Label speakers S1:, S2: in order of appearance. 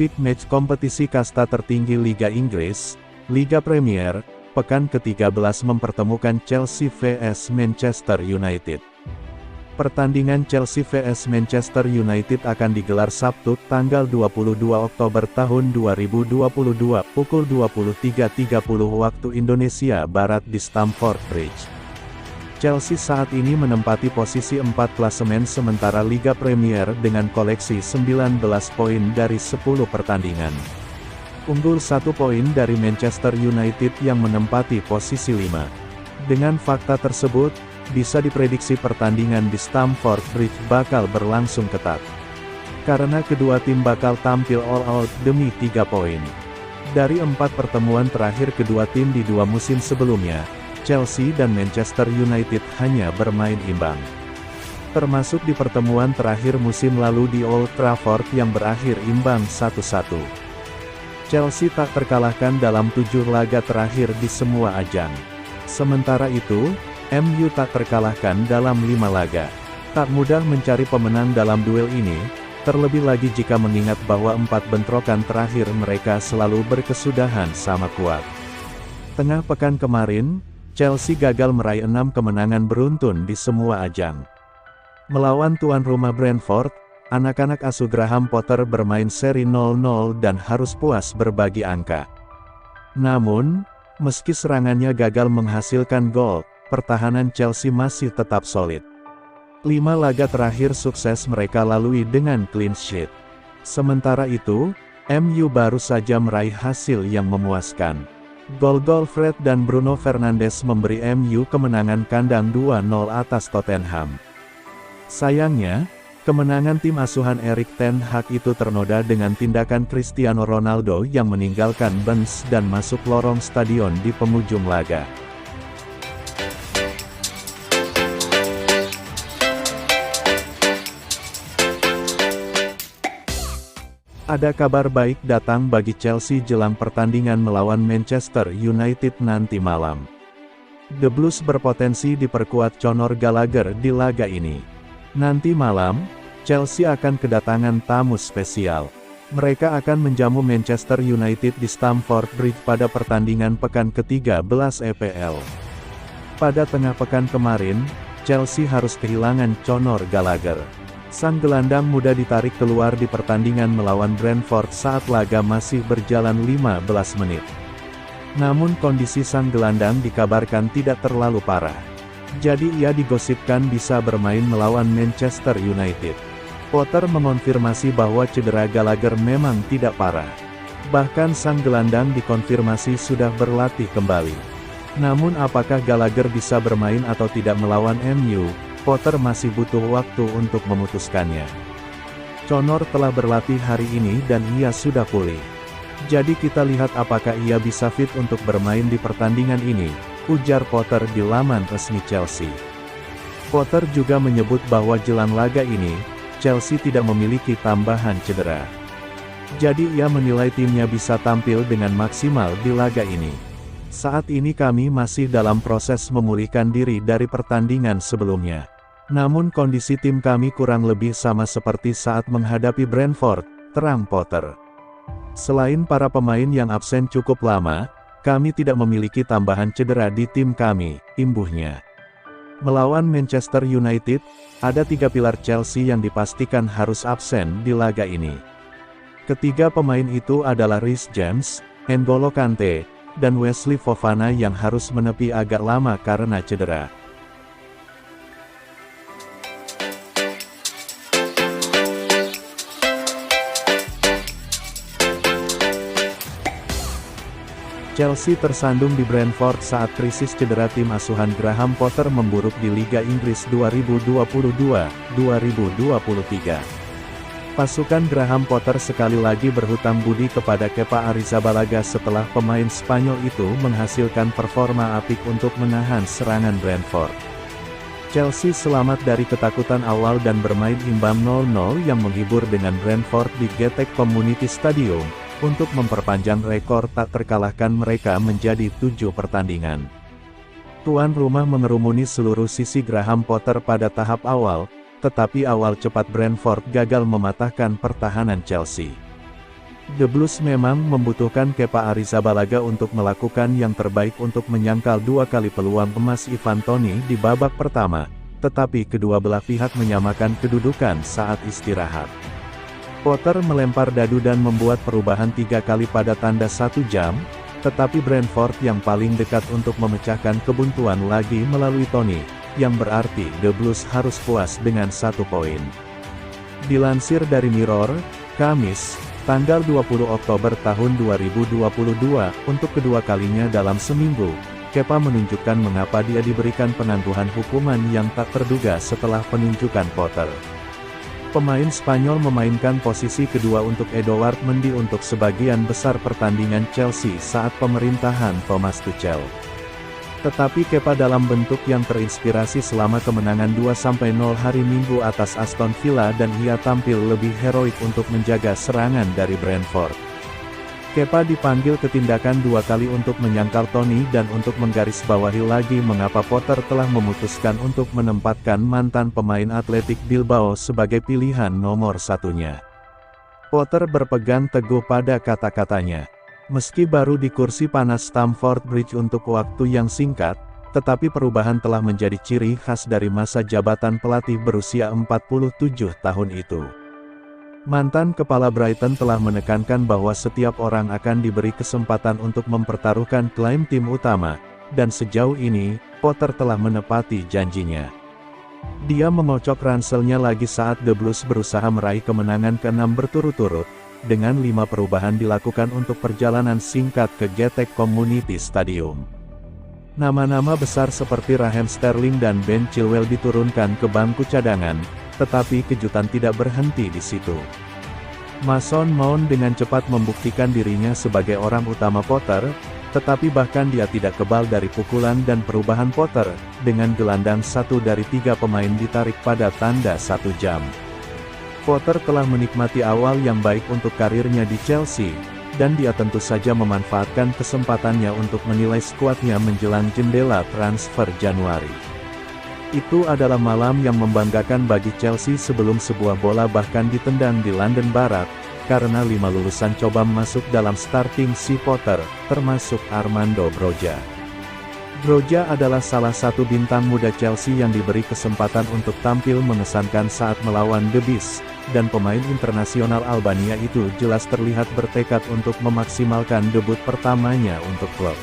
S1: Big Match kompetisi kasta tertinggi Liga Inggris, Liga Premier, pekan ke-13 mempertemukan Chelsea vs Manchester United. Pertandingan Chelsea vs Manchester United akan digelar Sabtu, tanggal 22 Oktober tahun 2022, pukul 23.30 waktu Indonesia Barat di Stamford Bridge. Chelsea saat ini menempati posisi 4 klasemen sementara Liga Premier dengan koleksi 19 poin dari 10 pertandingan. Unggul 1 poin dari Manchester United yang menempati posisi 5. Dengan fakta tersebut, bisa diprediksi pertandingan di Stamford Bridge bakal berlangsung ketat. Karena kedua tim bakal tampil all out demi 3 poin. Dari 4 pertemuan terakhir kedua tim di 2 musim sebelumnya, Chelsea dan Manchester United hanya bermain imbang. Termasuk di pertemuan terakhir musim lalu di Old Trafford yang berakhir imbang 1-1. Chelsea tak terkalahkan dalam 7 laga terakhir di semua ajang. Sementara itu, MU tak terkalahkan dalam 5 laga. Tak mudah mencari pemenang dalam duel ini, terlebih lagi jika mengingat bahwa 4 bentrokan terakhir mereka selalu berkesudahan sama kuat. Tengah pekan kemarin, Chelsea gagal meraih 6 kemenangan beruntun di semua ajang. Melawan tuan rumah Brentford, anak-anak asuh Graham Potter bermain seri 0-0 dan harus puas berbagi angka. Namun, meski serangannya gagal menghasilkan gol, pertahanan Chelsea masih tetap solid. 5 laga terakhir sukses mereka lalui dengan clean sheet. Sementara itu, MU baru saja meraih hasil yang memuaskan. Gol-gol Fred dan Bruno Fernandes memberi MU kemenangan kandang 2-0 atas Tottenham. Sayangnya, kemenangan tim asuhan Erik ten Hag itu ternoda dengan tindakan Cristiano Ronaldo yang meninggalkan bench dan masuk lorong stadion di penghujung laga. Ada kabar baik datang bagi Chelsea jelang pertandingan melawan Manchester United nanti malam. The Blues berpotensi diperkuat Conor Gallagher di laga ini. Nanti malam, Chelsea akan kedatangan tamu spesial. Mereka akan menjamu Manchester United di Stamford Bridge pada pertandingan pekan ke-13 EPL. Pada tengah pekan kemarin, Chelsea harus kehilangan Conor Gallagher. Sang gelandang muda ditarik keluar di pertandingan melawan Brentford saat laga masih berjalan 15 menit. Namun kondisi sang gelandang dikabarkan tidak terlalu parah. Jadi ia digosipkan bisa bermain melawan Manchester United. Potter mengonfirmasi bahwa cedera Gallagher memang tidak parah. Bahkan sang gelandang dikonfirmasi sudah berlatih kembali. Namun apakah Gallagher bisa bermain atau tidak melawan MU? Potter masih butuh waktu untuk memutuskannya. Conor telah berlatih hari ini dan ia sudah pulih. Jadi kita lihat apakah ia bisa fit untuk bermain di pertandingan ini, ujar Potter di laman resmi Chelsea. Potter juga menyebut bahwa jelang laga ini, Chelsea tidak memiliki tambahan cedera. Jadi ia menilai timnya bisa tampil dengan maksimal di laga ini. Saat ini kami masih dalam proses memulihkan diri dari pertandingan sebelumnya. Namun kondisi tim kami kurang lebih sama seperti saat menghadapi Brentford, terang Potter. Selain para pemain yang absen cukup lama, kami tidak memiliki tambahan cedera di tim kami, imbuhnya. Melawan Manchester United, ada 3 pilar Chelsea yang dipastikan harus absen di laga ini. Ketiga pemain itu adalah Reece James, N'Golo Kante, dan Wesley Fofana yang harus menepi agak lama karena cedera. Chelsea tersandung di Brentford saat krisis cedera tim asuhan Graham Potter memburuk di Liga Inggris 2022-2023. Pasukan Graham Potter sekali lagi berhutang budi kepada Kepa Arrizabalaga setelah pemain Spanyol itu menghasilkan performa apik untuk menahan serangan Brentford. Chelsea selamat dari ketakutan awal dan bermain imbang 0-0 yang menghibur dengan Brentford di GTEC Community Stadium, untuk memperpanjang rekor tak terkalahkan mereka menjadi 7 pertandingan. Tuan rumah mengerumuni seluruh sisi Graham Potter pada tahap awal, tetapi awal cepat Brentford gagal mematahkan pertahanan Chelsea. The Blues memang membutuhkan Kepa Arrizabalaga untuk melakukan yang terbaik untuk menyangkal 2 kali peluang emas Ivan Toney di babak pertama, tetapi kedua belah pihak menyamakan kedudukan saat istirahat. Potter melempar dadu dan membuat perubahan 3 kali pada tanda 1 jam, tetapi Brentford yang paling dekat untuk memecahkan kebuntuan lagi melalui Toney, yang berarti The Blues harus puas dengan 1 poin. Dilansir dari Mirror, Kamis, tanggal 20 Oktober tahun 2022, untuk kedua kalinya dalam seminggu, Kepa menunjukkan mengapa dia diberikan penangguhan hukuman yang tak terduga setelah penunjukan Potter. Pemain Spanyol memainkan posisi kedua untuk Edouard Mendy untuk sebagian besar pertandingan Chelsea saat pemerintahan Thomas Tuchel. Tetapi Kepa dalam bentuk yang terinspirasi selama kemenangan 2-0 hari Minggu atas Aston Villa dan ia tampil lebih heroik untuk menjaga serangan dari Brentford. Kepa dipanggil ke tindakan 2 kali untuk menyangkal Toney dan untuk menggarisbawahi lagi mengapa Potter telah memutuskan untuk menempatkan mantan pemain Athletic Bilbao sebagai pilihan nomor 1-nya. Potter berpegang teguh pada kata-katanya. Meski baru di kursi panas Stamford Bridge untuk waktu yang singkat, tetapi perubahan telah menjadi ciri khas dari masa jabatan pelatih berusia 47 tahun itu. Mantan kepala Brighton telah menekankan bahwa setiap orang akan diberi kesempatan untuk mempertaruhkan klaim tim utama, dan sejauh ini, Potter telah menepati janjinya. Dia memocok ranselnya lagi saat The Blues berusaha meraih kemenangan ke-6 berturut-turut, dengan 5 perubahan dilakukan untuk perjalanan singkat ke GTEC Community Stadium. Nama-nama besar seperti Raheem Sterling dan Ben Chilwell diturunkan ke bangku cadangan, tetapi kejutan tidak berhenti di situ. Mason Mount dengan cepat membuktikan dirinya sebagai orang utama Potter, tetapi bahkan dia tidak kebal dari pukulan dan perubahan Potter, dengan gelandang 1 dari 3 pemain ditarik pada tanda 1 jam. Potter telah menikmati awal yang baik untuk karirnya di Chelsea, dan dia tentu saja memanfaatkan kesempatannya untuk menilai skuadnya menjelang jendela transfer Januari. Itu adalah malam yang membanggakan bagi Chelsea sebelum sebuah bola bahkan ditendang di London Barat, karena 5 lulusan coba masuk dalam starting si Potter, termasuk Armando Broja. Broja adalah salah satu bintang muda Chelsea yang diberi kesempatan untuk tampil mengesankan saat melawan The Bees, dan pemain internasional Albania itu jelas terlihat bertekad untuk memaksimalkan debut pertamanya untuk klub.